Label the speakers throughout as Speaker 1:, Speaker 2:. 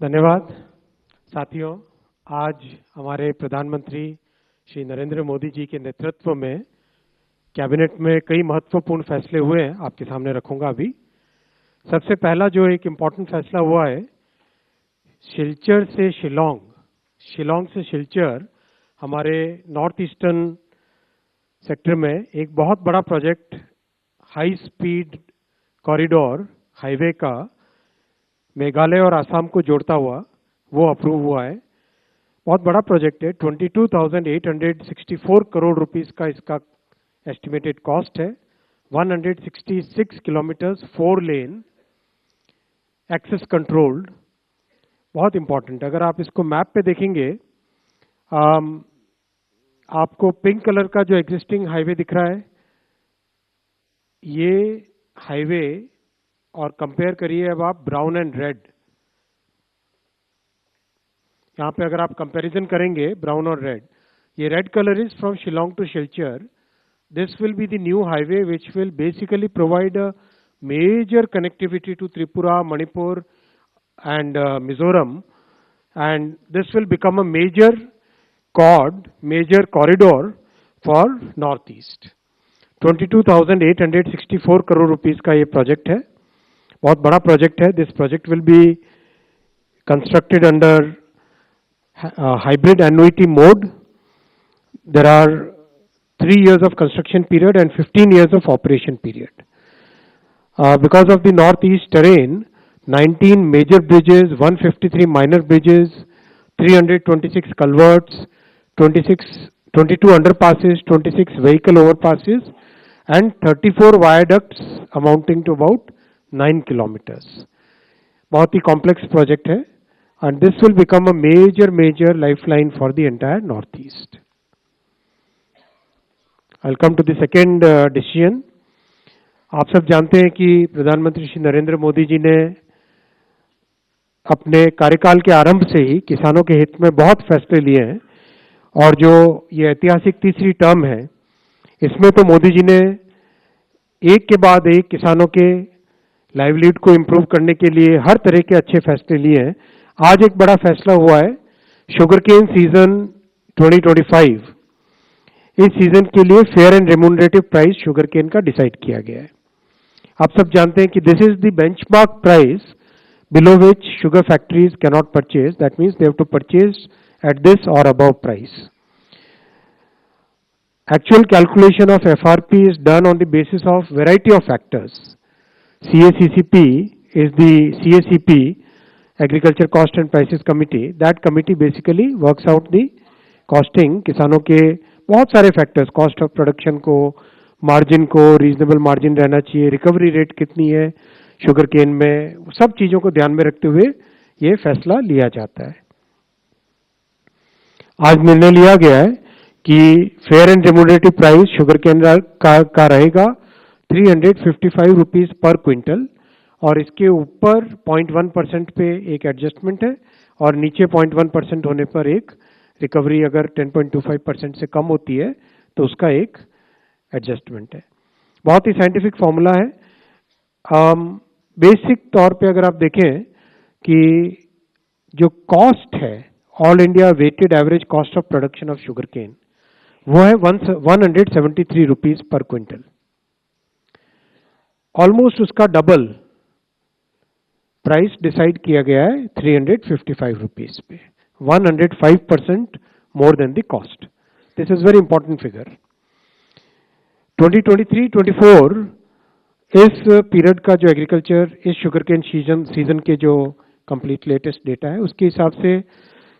Speaker 1: धन्यवाद साथियों। आज हमारे प्रधानमंत्री श्री नरेंद्र मोदी जी के नेतृत्व में कैबिनेट में कई महत्वपूर्ण फैसले हुए हैं, आपके सामने रखूंगा अभी। सबसे पहला जो एक इम्पॉर्टेंट फैसला हुआ है, सिलचर से शिलोंग, शिलोंग से सिलचर, हमारे नॉर्थ ईस्टर्न सेक्टर में एक बहुत बड़ा project high speed corridor highway का मेघालय और आसाम को जोड़ता हुआ वो अप्रूव हुआ है। बहुत बड़ा प्रोजेक्ट है, 22,864 करोड़ रुपीस का इसका एस्टिमेटेड कॉस्ट है। 166 किलोमीटर्स, 4 लेन, एक्सेस कंट्रोल्ड, बहुत इंपॉर्टेंट। अगर आप इसको मैप पे देखेंगे, आपको पिंक कलर का जो एग्जिस्टिंग हाईवे दिख रहा है, ये हाईवे, और कंपेयर करिए अब आप ब्राउन एंड रेड। यहाँ पे अगर आप कंपैरिजन करेंगे ब्राउन और रेड, ये red colour is from Shillong to Silchar. This will be the new highway which will basically provide a major connectivity to Tripura, Manipur and Mizoram, and this will become a major corridor for Northeast। 22,864 crore rupees का ये project है, बहुत बड़ा project है। This project will be constructed under hybrid annuity mode. There are 3 years of construction period and 15 years of operation period. Because of the northeast terrain, 19 major bridges, 153 minor bridges, 326 culverts, 22 underpasses, 26 vehicle overpasses, and 34 viaducts amounting to about 9 kilometers. बहुत ही complex project है, and this will become a major lifeline for the entire northeast. I'll come to the second decision. आप सब जानते हैं कि प्रधानमंत्री श्री नरेंद्र मोदी जी ने अपने कार्यकाल के आरंभ से ही किसानों के हित में बहुत फैसले लिए हैं, और जो ये ऐतिहासिक तीसरी टर्म है, इसमें तो मोदी जी ने एक के बाद एक किसानों के लाइवलीहुड को इम्प्रूव करने के लिए हर तरह के अच्छे फैसले लिए हैं। आज एक बड़ा फैसला हुआ है, शुगर केन सीजन 2025, इस सीजन के लिए fair and remunerative price sugar cane का डिसाइड किया गया है। आप सब जानते हैं कि this is the benchmark price below which sugar factories cannot purchase. That means they have to purchase at this or above price. Actual calculation of FRP is done on the basis of variety of factors. CACCP is the CACP, Agriculture Cost and Prices Committee. That committee basically works out the costing, किसानों के बहुत सारे factors, cost of production को, margin को, reasonable margin रहना चाहिए, recovery rate कितनी है शुगर केन में, सब चीजों को ध्यान में रखते हुए ये फैसला लिया जाता है। आज निर्णय लिया गया है कि fair and remunerative price sugar cane का रहेगा 355 रुपीज पर क्विंटल, और इसके ऊपर 0.1% पे एक एडजस्टमेंट है, और नीचे 0.1% होने पर एक रिकवरी, अगर 10.25% से कम होती है तो उसका एक एडजस्टमेंट है। बहुत ही साइंटिफिक फॉर्मूला है। बेसिक तौर पे अगर आप देखें कि जो कॉस्ट है, all India weighted average cost of production of sugar cane, वो है 173 रुपीज पर क्विंटल। ऑलमोस्ट उसका डबल प्राइस डिसाइड किया गया है 355 रुपीज पे, 105% more than the cost. This is very important figure. 2023-24 इस पीरियड का जो एग्रीकल्चर, इस शुगर केन सीजन के जो कंप्लीट लेटेस्ट डेटा है, उसके हिसाब से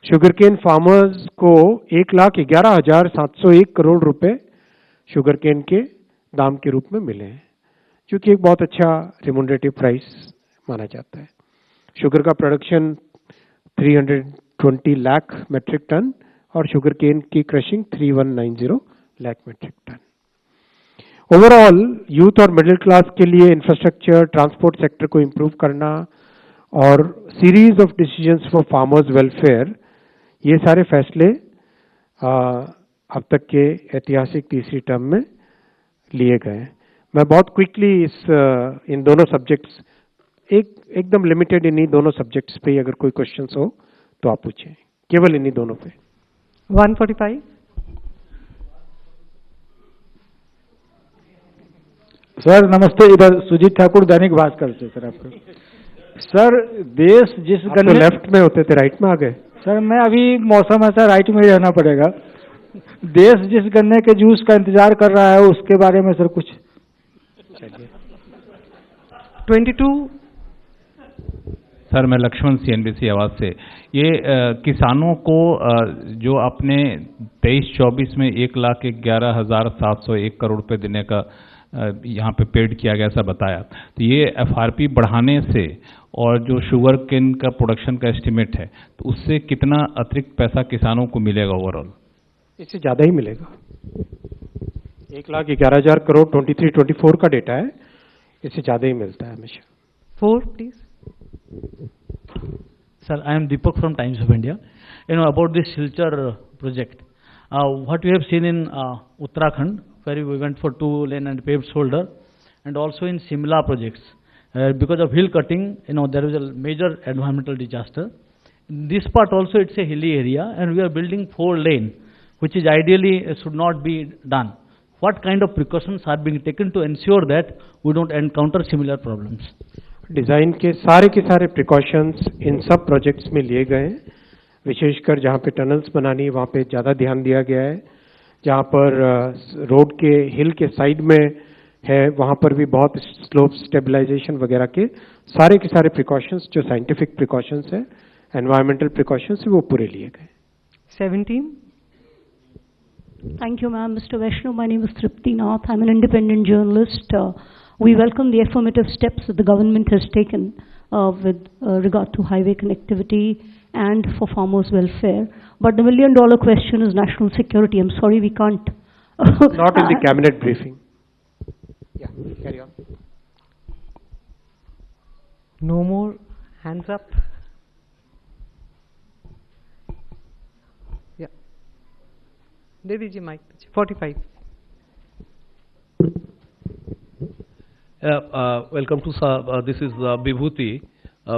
Speaker 1: शुगर केन फार्मर्स को 1,11,701 करोड़ रुपए शुगर केन के दाम के रूप में मिले हैं, जो कि एक बहुत अच्छा रेम्यूनरेटिव प्राइस माना जाता है। शुगर का प्रोडक्शन 320 लाख मेट्रिक टन, और शुगर केन की crushing 3190 lakh metric ton. Overall youth और मिडिल क्लास के लिए इंफ्रास्ट्रक्चर, ट्रांसपोर्ट सेक्टर को इम्प्रूव करना, और series of decisions for farmers welfare, ये सारे फैसले अब तक के ऐतिहासिक तीसरी टर्म में लिए गए। मैं बहुत क्विकली इन दोनों सब्जेक्ट्स एकदम लिमिटेड इन्हीं दोनों सब्जेक्ट्स पे ही अगर कोई क्वेश्चंस हो तो आप पूछें, केवल इन्हीं दोनों पे।
Speaker 2: 145।
Speaker 3: सर नमस्ते, इधर सुजीत ठाकुर दैनिक भास्कर से। सर आपको सर, देश जिस
Speaker 1: आप तो लेफ्ट में होते थे, राइट में आ गए।
Speaker 3: सर मैं अभी मौसम ऐसा राइट में ही रहना पड़ेगा। देश जिस गन्ने के जूस का इंतजार कर रहा है उसके बारे में सर कुछ।
Speaker 2: 22।
Speaker 4: सर मैं लक्ष्मण, CNBC आवाज से। ये किसानों को जो अपने 23-24 में 1,11,701 करोड़ रुपए देने का यहाँ पे पेड किया गया, ऐसा बताया। तो ये FRP बढ़ाने से और जो शुगर केन का प्रोडक्शन का एस्टिमेट है, तो उससे कितना अतिरिक्त पैसा किसानों को मिलेगा ओवरऑल?
Speaker 1: इससे ज्यादा ही मिलेगा। 1,11,000 करोड़ 23-24 का डेटा है, इससे ज्यादा ही मिलता है हमेशा।
Speaker 2: 4 please.
Speaker 5: Sir, I am Deepak from Times of India. About this Silchar project, what we have seen in Uttarakhand, where we went for 2-lane and paved shoulder, and also in Shimla projects, because of hill cutting, there is a major environmental disaster. In this part also it's a hilly area, and we are building 4-lane, which is ideally should not be done. What kind of precautions are being taken to ensure that we don't encounter similar problems?
Speaker 1: Design के सारे precautions इन सब projects में लिए गए हैं। विशेषकर जहाँ पे टनल्स बनानी है वहाँ पे ज़्यादा ध्यान दिया गया है। जहाँ पर रोड के हिल के साइड में है वहाँ पर भी बहुत स्लोप स्टेबलाइजेशन वगैरह के सारे प्रिकॉशंस, जो साइंटिफिक प्रिकॉशंस है, एनवायरमेंटल प्रिकॉशंस है, वो पूरे लिए गए।
Speaker 2: 17।
Speaker 6: Thank you, ma'am. Mr. Vaishnav, my name is Tripti Nath. I'm an independent journalist. We welcome the affirmative steps that the government has taken with regard to highway connectivity and for farmers' welfare. But the million-dollar question is national security. I'm sorry, we can't.
Speaker 1: Not in the cabinet briefing. Yeah, carry on.
Speaker 2: No more hands up. Yeah. दे दीजिए mic. 45।
Speaker 7: Welcome to this is Vibhuti.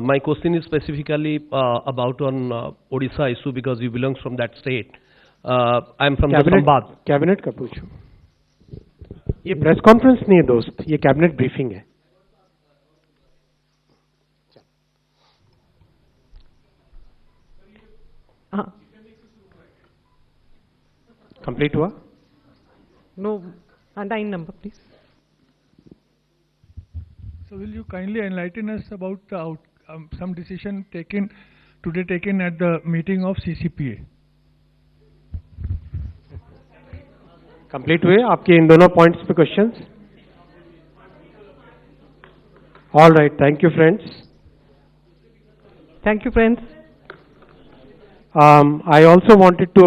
Speaker 7: My question is specifically about on Odisha issue because we belong from that state. I am from the Sambad.
Speaker 1: Cabinet का पूछो। ये press conference नहीं है दोस्त, ये cabinet briefing है।
Speaker 2: हाँ।
Speaker 1: कंप्लीट हुआ?
Speaker 2: No, 9 number please.
Speaker 8: So will you kindly enlighten us about some decision taken at the meeting of CCPA?
Speaker 1: Complete हुए आपके इन दोनों पॉइंट्स पे questions? All right, thank you friends.
Speaker 2: Thank you, friends.
Speaker 1: I also wanted to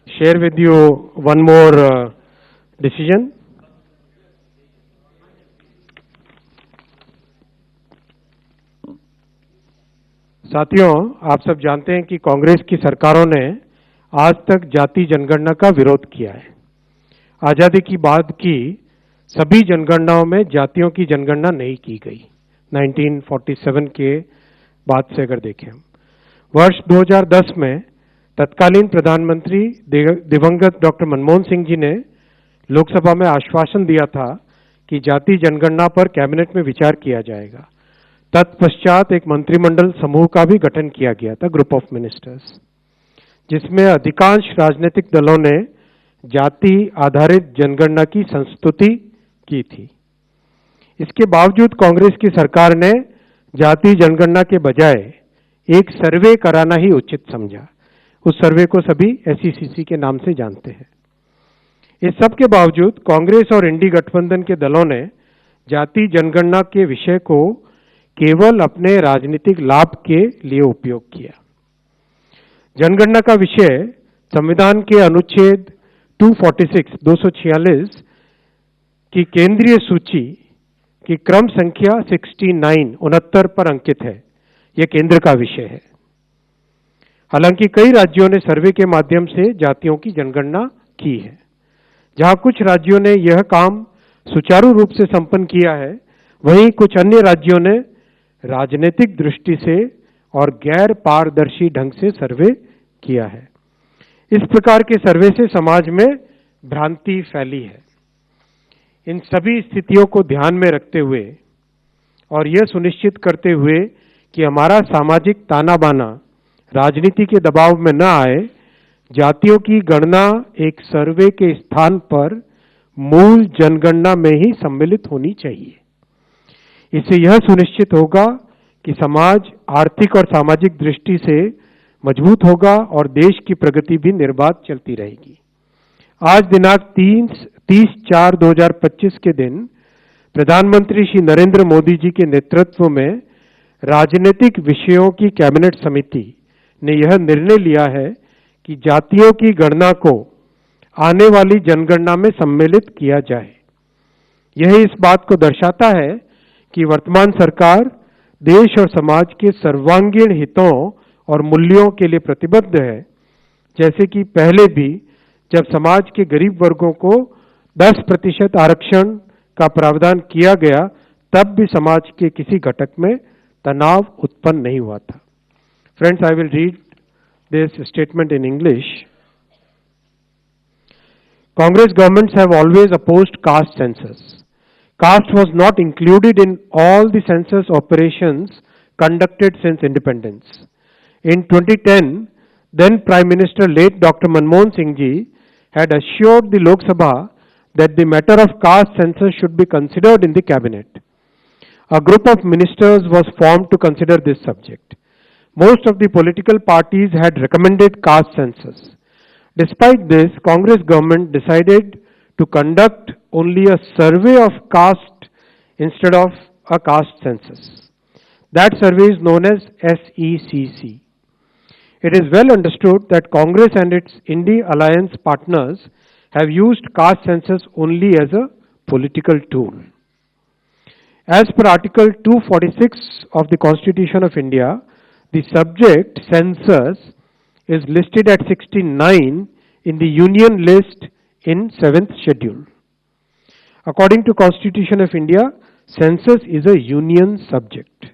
Speaker 1: share with you one more decision. साथियों, आप सब जानते हैं कि कांग्रेस की सरकारों ने आज तक जाति जनगणना का विरोध किया है। आजादी की बाद की सभी जनगणनाओं में जातियों की जनगणना नहीं की गई। 1947 के बाद से अगर देखें हम, वर्ष 2010 में तत्कालीन प्रधानमंत्री दिवंगत डॉक्टर मनमोहन सिंह जी ने लोकसभा में आश्वासन दिया था कि जाति जनगणना पर कैबिनेट में विचार किया जाएगा। तत्पश्चात एक मंत्रिमंडल समूह का भी गठन किया गया था, ग्रुप ऑफ मिनिस्टर्स, जिसमें अधिकांश राजनीतिक दलों ने जाति आधारित जनगणना की संस्तुति की थी। इसके बावजूद कांग्रेस की सरकार ने जाति जनगणना के बजाय एक सर्वे कराना ही उचित समझा। उस सर्वे को सभी SECC के नाम से जानते हैं। इस सब के बावजूद कांग्रेस और इंडी गठबंधन के दलों ने जाति जनगणना के विषय को केवल अपने राजनीतिक लाभ के लिए उपयोग किया। जनगणना का विषय संविधान के अनुच्छेद 246 की केंद्रीय सूची की क्रम संख्या 69 पर अंकित है। यह केंद्र का विषय है। हालांकि कई राज्यों ने सर्वे के माध्यम से जातियों की जनगणना की है। जहां कुछ राज्यों ने यह काम सुचारू रूप से संपन्न किया है, वहीं कुछ अन्य राज्यों ने राजनीतिक दृष्टि से और गैर पारदर्शी ढंग से सर्वे किया है। इस प्रकार के सर्वे से समाज में भ्रांति फैली है। इन सभी स्थितियों को ध्यान में रखते हुए और यह सुनिश्चित करते हुए कि हमारा सामाजिक ताना बाना राजनीति के दबाव में न आए, जातियों की गणना एक सर्वे के स्थान पर मूल जनगणना में ही सम्मिलित होनी चाहिए। इससे यह सुनिश्चित होगा कि समाज आर्थिक और सामाजिक दृष्टि से मजबूत होगा और देश की प्रगति भी निर्बाध चलती रहेगी। आज दिनांक 30/4/2025 के दिन प्रधानमंत्री श्री नरेंद्र मोदी जी के नेतृत्व में राजनीतिक विषयों की कैबिनेट समिति ने यह निर्णय लिया है कि जातियों की गणना को आने वाली जनगणना में सम्मिलित किया जाए। यह इस बात को दर्शाता है कि वर्तमान सरकार देश और समाज के सर्वांगीण हितों और मूल्यों के लिए प्रतिबद्ध है। जैसे कि पहले भी जब समाज के गरीब वर्गों को 10% आरक्षण का प्रावधान किया गया, तब भी समाज के किसी घटक में तनाव उत्पन्न नहीं हुआ था। Friends, I will read this statement in English. Congress governments have always opposed caste census. Caste was not included in all the census operations conducted since independence. In 2010, then Prime Minister late Dr. Manmohan Singh ji had assured the Lok Sabha that the matter of caste census should be considered in the cabinet. A group of ministers was formed to consider this subject. Most of the political parties had recommended caste census. Despite this, Congress government decided to conduct only a survey of caste instead of a caste census. That survey is known as SECC. It is well understood that Congress and its Indie alliance partners have used caste census only as a political tool. As per Article 246 of the Constitution of India, the subject census is listed at 69 in the Union list in 7th schedule. According to Constitution of India, census is a union subject.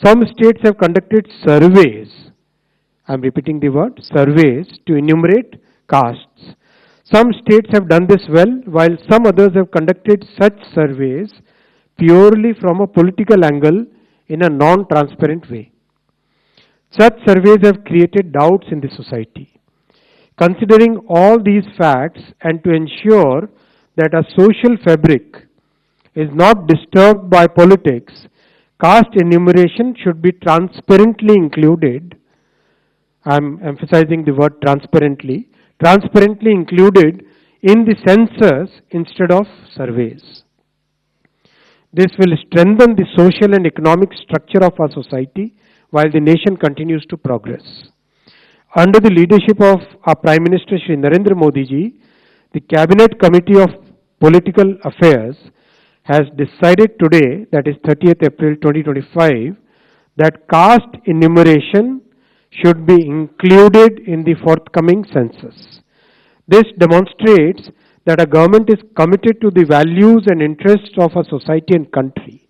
Speaker 1: Some states have conducted surveys, I am repeating the word, surveys to enumerate castes. Some states have done this well, while some others have conducted such surveys purely from a political angle in a non-transparent way. Such surveys have created doubts in the society. Considering all these facts and to ensure that a social fabric is not disturbed by politics, caste enumeration should be transparently included. I am emphasizing the word transparently included in the census instead of surveys. This will strengthen the social and economic structure of our society while the nation continues to progress. Under the leadership of our Prime Minister Shri Narendra Modi ji, the Cabinet Committee of Political Affairs has decided today, that is 30th April 2025, that caste enumeration should be included in the forthcoming census. This demonstrates that a government is committed to the values and interests of a society and country.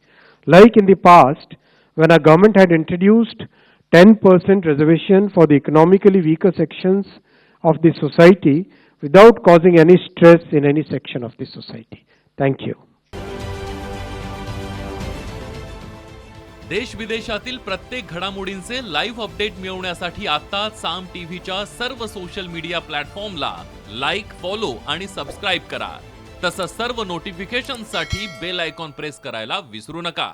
Speaker 1: Like in the past, when a government had introduced 10% reservation for the economically weaker sections of the society without causing any stress in any section of the society. Thank you.
Speaker 9: देश विदेशातील प्रत्येक घडामोडींचे live update मिळवण्यासाठी आता साम टीव्हीच्या सर्व social media प्लॅटफॉर्मला like, follow आणि subscribe करा. तसंच सर्व नोटिफिकेशनसाठी बेल आयकॉन प्रेस करायला विसरू नका.